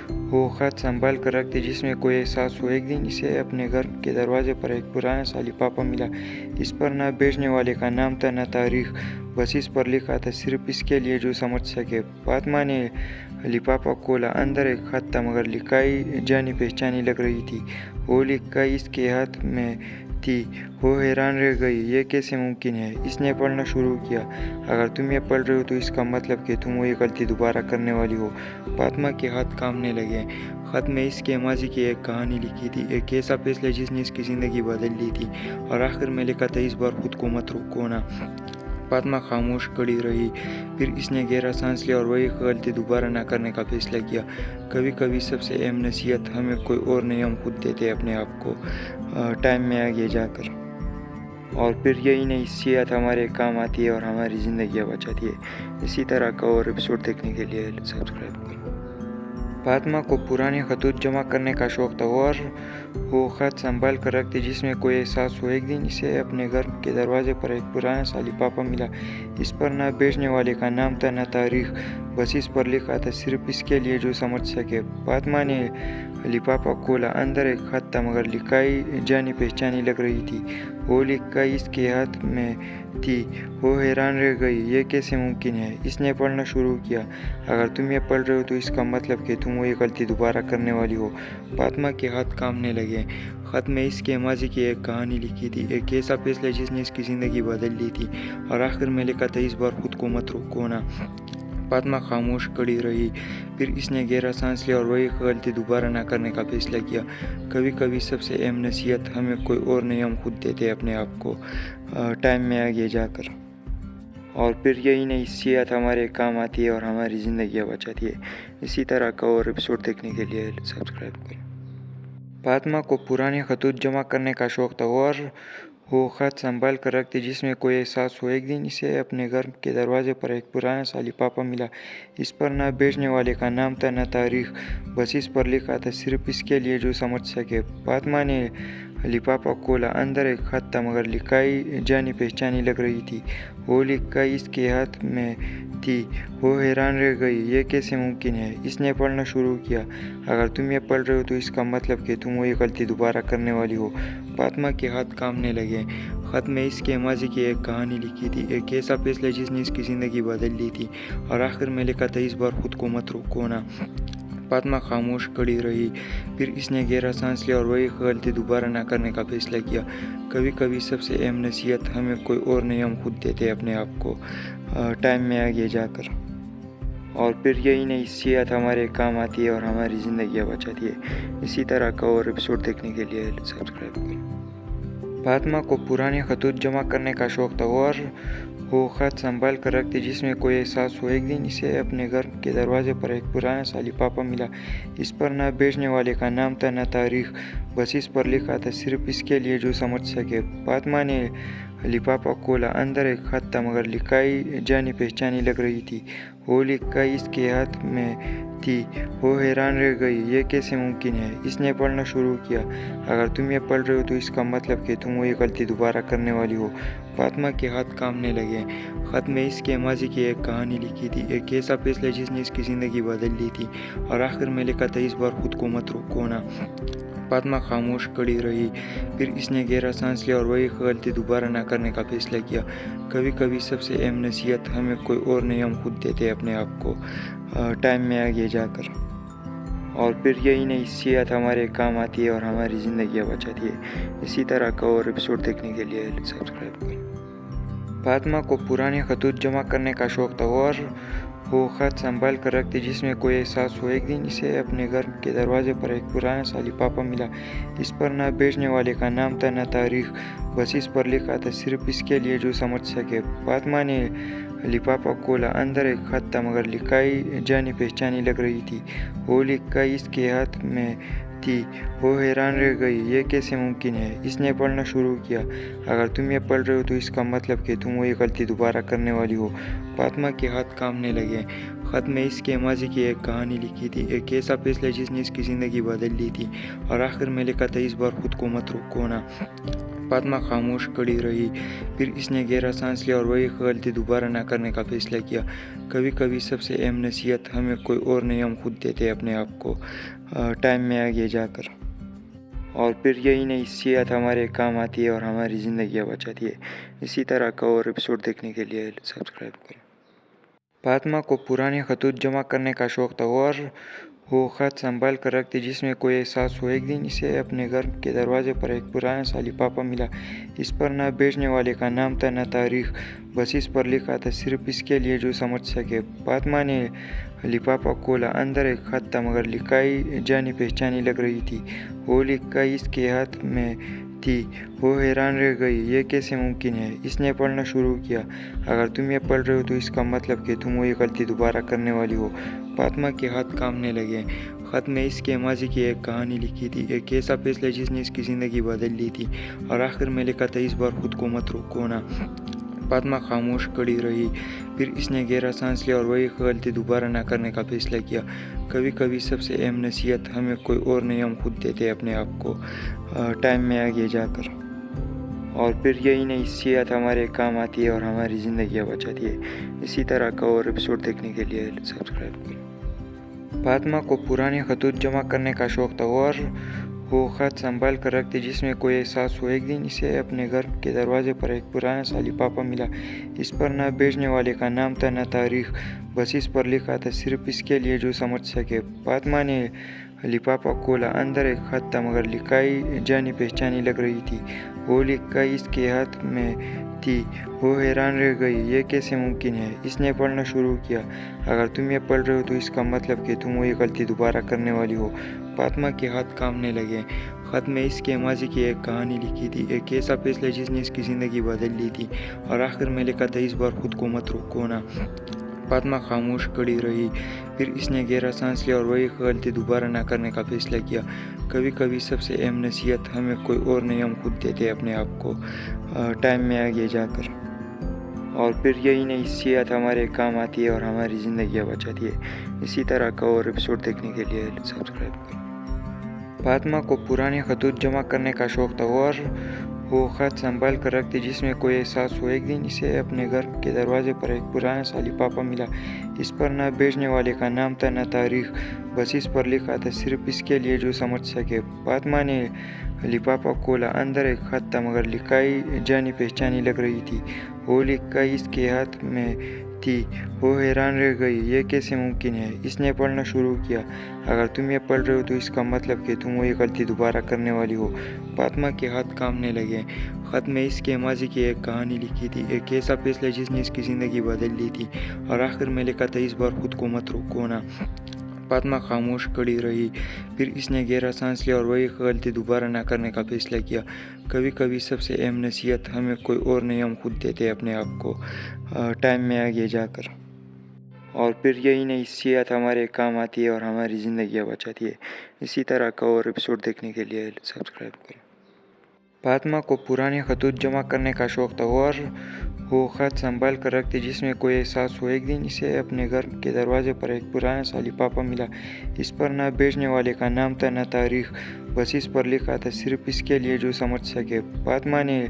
C: वो ख़त संभाल कर रखती, जिसमें कोई एहसास हो। एक दिन इसे अपने घर के दरवाजे पर एक पुराना सा लिफाफा मिला। इस पर न भेजने वाले का नाम था न तारीख, बस इस पर लिखा था, सिर्फ इसके लिए जो समझ सके। फातिमा ने लिफाफा खोला, अंदर एक ख़त था, मगर लिखाई जानी पहचानी लग रही थी। वो लिखाई इसके हाथ में थी। वो हैरान रह गई, ये कैसे मुमकिन है। इसने पढ़ना शुरू किया, अगर तुम ये पढ़ रहे हो तो इसका मतलब कि तुम वही गलती दोबारा करने वाली हो। फातिमा के हाथ कांपने लगे। ख़त में इसके माजी की एक कहानी लिखी थी, एक ऐसा फैसला जिसने इसकी ज़िंदगी बदल ली थी। और आखिर में लिखा था, इस बार खुद को मत रोको ना। फातिमा खामोश खड़ी रही, फिर इसने गहरा सांस लिया और वही गलती दोबारा ना करने का फैसला किया। कभी कभी सबसे अहम नसीहत हमें कोई और नहीं, हम खुद देते अपने आप को टाइम में आगे जाकर। और फिर यही नसीहत हमारे काम आती है और हमारी ज़िंदगियाँ बचाती है। इसी तरह का और एपिसोड देखने के लिए सब्सक्राइब करें। फातिमा को पुराने खतूत जमा करने का शौक़ था और वो ख़त संभाल कर रखती, जिसमें कोई एहसास हो। एक दिन इसे अपने घर के दरवाजे पर एक पुराना सा लिफाफा मिला। इस पर न भेजने वाले का नाम था न तारीख, बस इस पर लिखा था, सिर्फ इसके लिए जो समझ सके। फातिमा ने लिफाफा खोला, अंदर एक ख़त था, मगर लिखाई जानी पहचानी लग रही थी। वो लिखाई इसके हाथ में थी। वो हैरान रह गई, ये कैसे मुमकिन है। इसने पढ़ना शुरू किया, अगर तुम ये पढ़ रहे हो तो इसका मतलब कि तुम वही गलती दोबारा करने वाली हो। फातिमा के हाथ कांपने लगे। ख़त में इसके माजी की एक कहानी लिखी थी, एक ऐसा फैसला जिसने इसकी ज़िंदगी बदल ली थी। और आखिर में लिखा था, इस बार खुद को मत रोको ना। फातिमा खामोश खड़ी रही, फिर इसने गहरा सांस लिया और वही गलती दोबारा ना करने का फैसला किया। कभी कभी सबसे अहम नसीहत हमें कोई और नहीं, हम खुद देते अपने आप को टाइम में आगे जाकर। और फिर यही नसीहत हमारे काम आती है और हमारी ज़िंदगियाँ बचाती है। इसी तरह का और एपिसोड देखने के लिए सब्सक्राइब करें। फातिमा को पुराने खतूत जमा करने का शौक़ था और वो ख़त संभाल कर रखती, जिसमें कोई एहसास हो। एक दिन इसे अपने घर के दरवाजे पर एक पुराना सा लिफाफा मिला। इस पर न भेजने वाले का नाम था न तारीख, बस इस पर लिखा था, सिर्फ इसके लिए जो समझ सके। फातिमा ने लिफाफा खोला, अंदर एक ख़त था, मगर लिखाई जानी पहचानी लग रही थी। वो लिखाई इसके हाथ में थी। वो हैरान रह गई, ये कैसे मुमकिन है। इसने पढ़ना शुरू किया, अगर तुम ये पढ़ रहे हो तो इसका मतलब कि तुम वही गलती दोबारा करने वाली हो। फातिमा के हाथ कांपने लगे। ख़त में इसके माजी की एक कहानी लिखी थी, एक ऐसा फैसला जिसने इसकी ज़िंदगी बदल ली थी। और आखिर में लिखा था, इस बार खुद को मत रोको ना। फातिमा खामोश खड़ी रही, फिर इसने गहरा सांस लिया और वही गलती दोबारा ना करने का फैसला किया। कभी कभी सबसे अहम नसीहत हमें कोई और नहीं, हम खुद देते अपने आप को टाइम में आगे जाकर। और फिर यही नसीहत हमारे काम आती है और हमारी ज़िंदगियाँ बचाती है। इसी तरह का और एपिसोड देखने के लिए सब्सक्राइब करें। फातिमा को पुराने खतूत जमा करने का शौक़ था और वो ख़त संभाल कर रखती, जिसमें कोई एहसास हो। एक दिन इसे अपने घर के दरवाजे पर एक पुराना सा लिफाफा मिला। इस पर न भेजने वाले का नाम था न तारीख, बस इस पर लिखा था, सिर्फ इसके लिए जो समझ सके। फातिमा ने लिफाफा खोला, अंदर एक ख़त था, मगर लिखाई जानी पहचानी लग रही थी। वो लिखाई इसके हाथ में थी। वो हैरान रह गई, ये कैसे मुमकिन है। इसने पढ़ना शुरू किया, अगर तुम ये पढ़ रहे हो तो इसका मतलब कि तुम वही गलती दोबारा करने वाली हो। फातिमा के हाथ कांपने लगे। ख़त में इसके माजी की एक कहानी लिखी थी, एक ऐसा फैसला जिसने इसकी ज़िंदगी बदल ली थी। और आखिर में लिखा था, इस बार खुद को मत रोको ना। फातिमा खामोश खड़ी रही, फिर इसने गहरा सांस लिया और वही गलती दोबारा ना करने का फैसला किया। कभी कभी सबसे अहम नसीहत हमें कोई और नहीं, हम खुद देते अपने आप को टाइम में आगे जाकर। और फिर यही नसीहत हमारे काम आती है और हमारी ज़िंदगियाँ बचाती है। इसी तरह का और एपिसोड देखने के लिए सब्सक्राइब करें। फातिमा को पुराने खतूत जमा करने का शौक़ था और वो खत संभाल कर रखती जिसमें कोई एहसास हो। एक दिन इसे अपने घर के दरवाजे पर एक पुराना सा लिफाफा मिला। इस पर न भेजने वाले का नाम था न तारीख, बस इस पर लिखा था सिर्फ इसके लिए जो समझ सके। फातिमा ने लिफाफा खोला। अंदर एक खत था मगर लिखाई जानी पहचानी लग रही थी। वो लिखाई इसके हाथ में थी। वो हैरान रह गई, ये कैसे मुमकिन है। इसने पढ़ना शुरू किया। अगर तुम ये पढ़ रहे हो तो इसका मतलब कि तुम वही गलती दोबारा करने वाली हो। फातिमा के हाथ कांपने लगे। खत में इसके माजी की एक कहानी लिखी थी, एक ऐसा फैसला जिसने इसकी ज़िंदगी बदल दी थी। और आखिर में लिखा था, इस बार खुद को मत रोकना। फातिमा खामोश खड़ी रही। फिर इसने गहरा सांस लिया और वही गलती दोबारा ना करने का फैसला किया। कभी कभी सबसे अहम नसीहत हमें कोई और नहीं, हम खुद देते अपने आप को टाइम में आगे जाकर। और फिर यही नसीहत हमारे काम आती है और हमारी ज़िंदगियाँ बचाती है। इसी तरह का और एपिसोड देखने के लिए सब्सक्राइब करें। फातिमा को पुराने खतूत जमा करने का शौक़ था और वो खत संभाल कर रखती जिसमें कोई एहसास हो। एक दिन इसे अपने घर के दरवाजे पर एक पुराना सा लिफाफा मिला। इस पर न भेजने वाले का नाम था न तारीख, बस इस पर लिखा था सिर्फ इसके लिए जो समझ सके। फातिमा ने लिफाफा खोला। अंदर एक खत था मगर लिखाई जानी पहचानी लग रही थी। वो लिखाई इसके हाथ में थी। वो हैरान रह गई, ये कैसे मुमकिन है। इसने पढ़ना शुरू किया। अगर तुम ये पढ़ रहे हो तो इसका मतलब कि तुम वही गलती दोबारा करने वाली हो। फातिमा के हाथ कांपने लगे। खत में इसके माजी की एक कहानी लिखी थी, एक ऐसा फैसला जिसने इसकी ज़िंदगी बदल दी थी। और आखिर में लिखा था, इस बार खुद को मत रोकना। फातिमा खामोश खड़ी रही। फिर इसने गहरा सांस लिया और वही गलती दोबारा ना करने का फैसला किया। कभी कभी सबसे अहम नसीहत हमें कोई और नहीं, हम खुद देते अपने आप को टाइम में आगे जाकर। और फिर यही नसीहत हमारे काम आती है और हमारी ज़िंदगियाँ बचाती है। इसी तरह का और एपिसोड देखने के लिए सब्सक्राइब करें। फातिमा को पुराने खतूत जमा करने का शौक़ था और वो खत संभाल कर रखती जिसमें कोई एहसास हो। एक दिन इसे अपने घर के दरवाजे पर एक पुराना सा लिफाफा मिला। इस पर न भेजने वाले का नाम था न तारीख, बस इस पर लिखा था सिर्फ इसके लिए जो समझ सके। फातिमा ने लिफाफा खोला। अंदर एक खत था मगर लिखाई जानी पहचानी लग रही थी। वो लिखाई इसके हाथ में थी। वो हैरान रह गई, ये कैसे मुमकिन है। इसने पढ़ना शुरू किया। अगर तुम ये पढ़ रहे हो तो इसका मतलब कि तुम वही गलती दोबारा करने वाली हो। फातिमा के हाथ कांपने लगे। खत में इसके माजी की एक कहानी लिखी थी, एक ऐसा फैसला जिसने इसकी ज़िंदगी बदल दी थी। और आखिर में लिखा था, इस बार खुद को मत रोकना। फातिमा खामोश खड़ी रही। फिर इसने गहरा सांस लिया और वही गलती दोबारा ना करने का फैसला किया। कभी कभी सबसे अहम नसीहत हमें कोई और नहीं, हम खुद देते अपने आप को टाइम में आगे जाकर। और फिर यही नसीहत हमारे काम आती है और हमारी ज़िंदगियाँ बचाती है। इसी तरह का और एपिसोड देखने के लिए सब्सक्राइब करें। फातिमा को पुराने खतूत जमा करने का शौक़ था और वो खत संभाल कर रखती जिसमें कोई एहसास हो। एक दिन इसे अपने घर के दरवाजे पर एक पुराना सा लिफाफा मिला। इस पर न भेजने वाले का नाम था न तारीख, बस इस पर लिखा था सिर्फ इसके लिए जो समझ सके। फातिमा ने लिफाफा खोला। अंदर एक खत था मगर लिखाई जानी पहचानी लग रही थी। वो लिखाई इसके हाथ में थी। वो हैरान रह गई, ये कैसे मुमकिन है। इसने पढ़ना शुरू किया। अगर तुम ये पढ़ रहे हो तो इसका मतलब कि तुम वही गलती दोबारा करने वाली हो। फातिमा के हाथ कांपने लगे। खत में इसके माजी की एक कहानी लिखी थी, एक ऐसा फैसला जिसने इसकी ज़िंदगी बदल दी थी। और आखिर में लिखा था, इस बार खुद को मत रोकना। फातिमा खामोश खड़ी रही। फिर इसने गहरा सांस लिया और वही गलती दोबारा ना करने का फैसला किया। कभी कभी सबसे अहम नसीहत हमें कोई और नहीं, हम खुद देते अपने आप को टाइम में आगे जाकर। और फिर यही नसीहत हमारे काम आती है और हमारी ज़िंदगियाँ बचाती है। इसी तरह का और एपिसोड देखने के लिए सब्सक्राइब करें। फातिमा को पुराने खतूत जमा करने का शौक़ था और वो खत संभाल कर रखती जिसमें कोई एहसास हो। एक दिन इसे अपने घर के दरवाजे पर एक पुराना सा लिफाफा मिला। इस पर न भेजने वाले का नाम था न तारीख, बस इस पर लिखा था सिर्फ इसके लिए जो समझ सके। फातिमा ने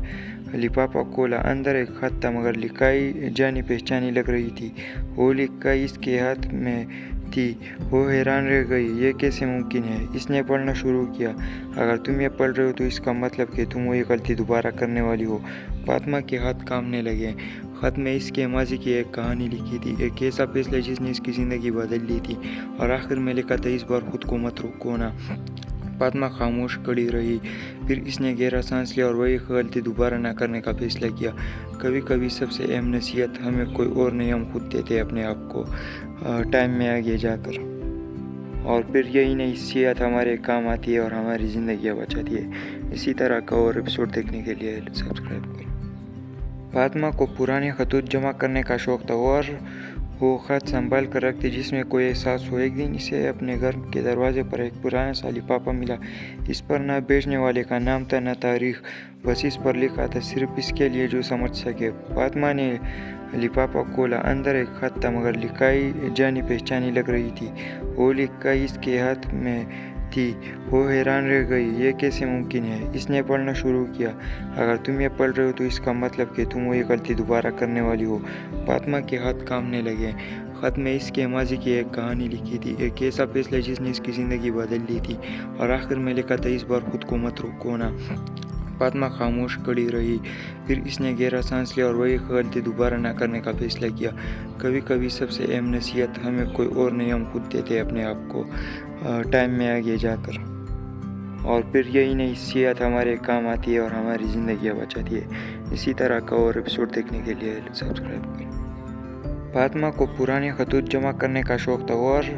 C: लिफाफा खोला। अंदर एक खत था मगर लिखाई जानी पहचानी लग रही थी। वो लिखाई इसके हाथ में थी। वो हैरान रह गई, ये कैसे मुमकिन है। इसने पढ़ना शुरू किया। अगर तुम ये पढ़ रहे हो तो इसका मतलब कि तुम वही गलती दोबारा करने वाली हो। फातिमा के हाथ कांपने लगे। खत में इसके माजी की एक कहानी लिखी थी, एक ऐसा फैसला जिसने इसकी ज़िंदगी बदल दी थी। और आखिर में लिखा था, इस बार खुद को मत रोकना। फातिमा खामोश खड़ी रही। फिर इसने गहरा सांस लिया और वही गलती दोबारा ना करने का फैसला किया। कभी कभी सबसे अहम नसीहत हमें कोई और नहीं, हम खुद देते अपने आप को टाइम में आगे जाकर। और फिर यही नसीहत हमारे काम आती है और हमारी ज़िंदगियाँ बचाती है। इसी तरह का और एपिसोड देखने के लिए सब्सक्राइब करें। फातिमा को पुराने खतूत जमा करने का शौक़ था और वो ख़त संभाल कर रखती, जिसमें कोई एहसास हो। एक दिन इसे अपने घर के दरवाजे पर एक पुराना सा लिफाफा मिला। इस पर न भेजने वाले का नाम था न तारीख, बस इस पर लिखा था सिर्फ इसके लिए जो समझ सके। फातिमा ने लिफाफा खोला। अंदर एक ख़त था, मगर लिखाई जानी पहचानी लग रही थी। वो लिखाई इसके हाथ में थी। वो हैरान रह गई, ये कैसे मुमकिन है। इसने पढ़ना शुरू किया। अगर तुम ये पढ़ रहे हो तो इसका मतलब कि तुम वही गलती दोबारा करने वाली हो। फातिमा के हाथ कांपने लगे। ख़त में इसके माजी की एक कहानी लिखी थी, एक ऐसा फैसला जिसने इसकी ज़िंदगी बदल दी थी। और आखिर में लिखा था, इस बार खुद को मत रोकना। फातिमा खामोश खड़ी रही। फिर इसने गहरा सांस लिया और वही गलती दोबारा ना करने का फैसला किया। कभी कभी सबसे अहम नसीहत हमें कोई और नहीं, हम खुद देते अपने आप को टाइम में आगे जाकर। और फिर यही नसीहत हमारे काम आती है और हमारी ज़िंदगियाँ बचाती है। इसी तरह का और एपिसोड देखने के लिए सब्सक्राइब करें। फातिमा को पुराने खतूत जमा करने का शौक़ था और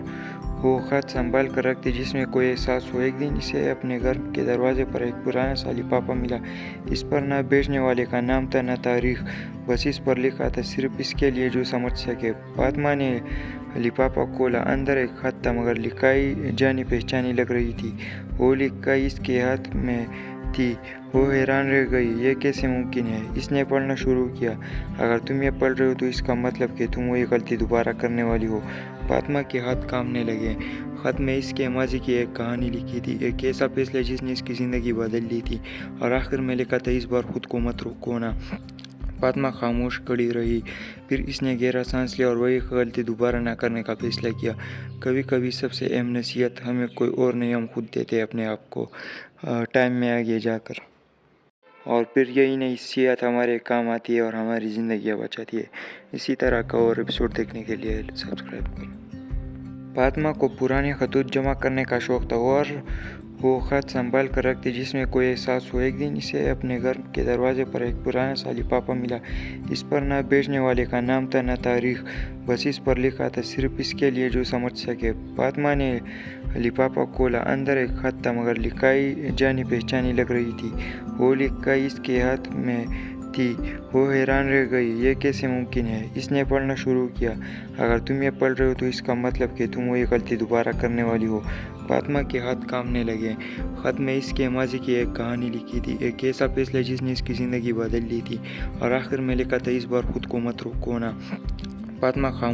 C: वो ख़त संभाल कर रखती, जिसमें कोई एहसास हो। एक दिन इसे अपने घर के दरवाजे पर एक पुराना सा लिफाफा मिला। इस पर न भेजने वाले का नाम था न तारीख, बस इस पर लिखा था सिर्फ इसके लिए जो समझ सके। फातिमा ने लिफाफा खोला। अंदर एक ख़त था, मगर लिखाई जानी पहचानी लग रही थी। वो लिखाई इसके हाथ में थी। वो हैरान रह गई, ये कैसे मुमकिन है। इसने पढ़ना शुरू किया। अगर तुम ये पढ़ रहे हो तो इसका मतलब कि तुम वही गलती दोबारा करने वाली हो। फातिमा के हाथ कांपने लगे। ख़त में इसके माजी की एक कहानी लिखी थी, एक ऐसा फैसला जिसने इसकी ज़िंदगी बदल दी थी। और आखिर में लिखा था, इस बार खुद को मत रोकना। फातिमा खामोश खड़ी रही। फिर इसने गहरा सांस लिया और वही गलती दोबारा ना करने का फैसला किया। कभी कभी सबसे अहम नसीहत हमें कोई और नहीं, हम खुद देते अपने आप को टाइम में आगे जाकर। और फिर यही नसीहत हमारे काम आती है और हमारी ज़िंदगियाँ बचाती है। इसी तरह का और एपिसोड देखने के लिए सब्सक्राइब करें। फातिमा को पुराने खतूत जमा करने का शौक़ था और वो ख़त संभाल कर रखती, जिसमें कोई एहसास हो। एक दिन इसे अपने घर के दरवाजे पर एक पुराना सा लिफाफा मिला। इस पर न भेजने वाले का नाम था न तारीख, बस इस पर लिखा था सिर्फ इसके लिए जो समझ सके। फातिमा ने लिफाफा खोला। अंदर एक ख़त था, मगर लिखाई जानी पहचानी लग रही थी। वो लिखाई इसके हाथ में थी। वो हैरान रह गई, ये कैसे मुमकिन है। इसने पढ़ना शुरू किया। अगर तुम ये पढ़ रहे हो तो इसका मतलब कि तुम वही गलती दोबारा करने वाली हो। फातिमा के हाथ कांपने लगे। ख़त में इसके माजी की एक कहानी लिखी थी, एक ऐसा फैसला जिसने इसकी ज़िंदगी बदल दी थी। और आखिर में लिखा था, इस बार खुद को मत रोकना। फातिमा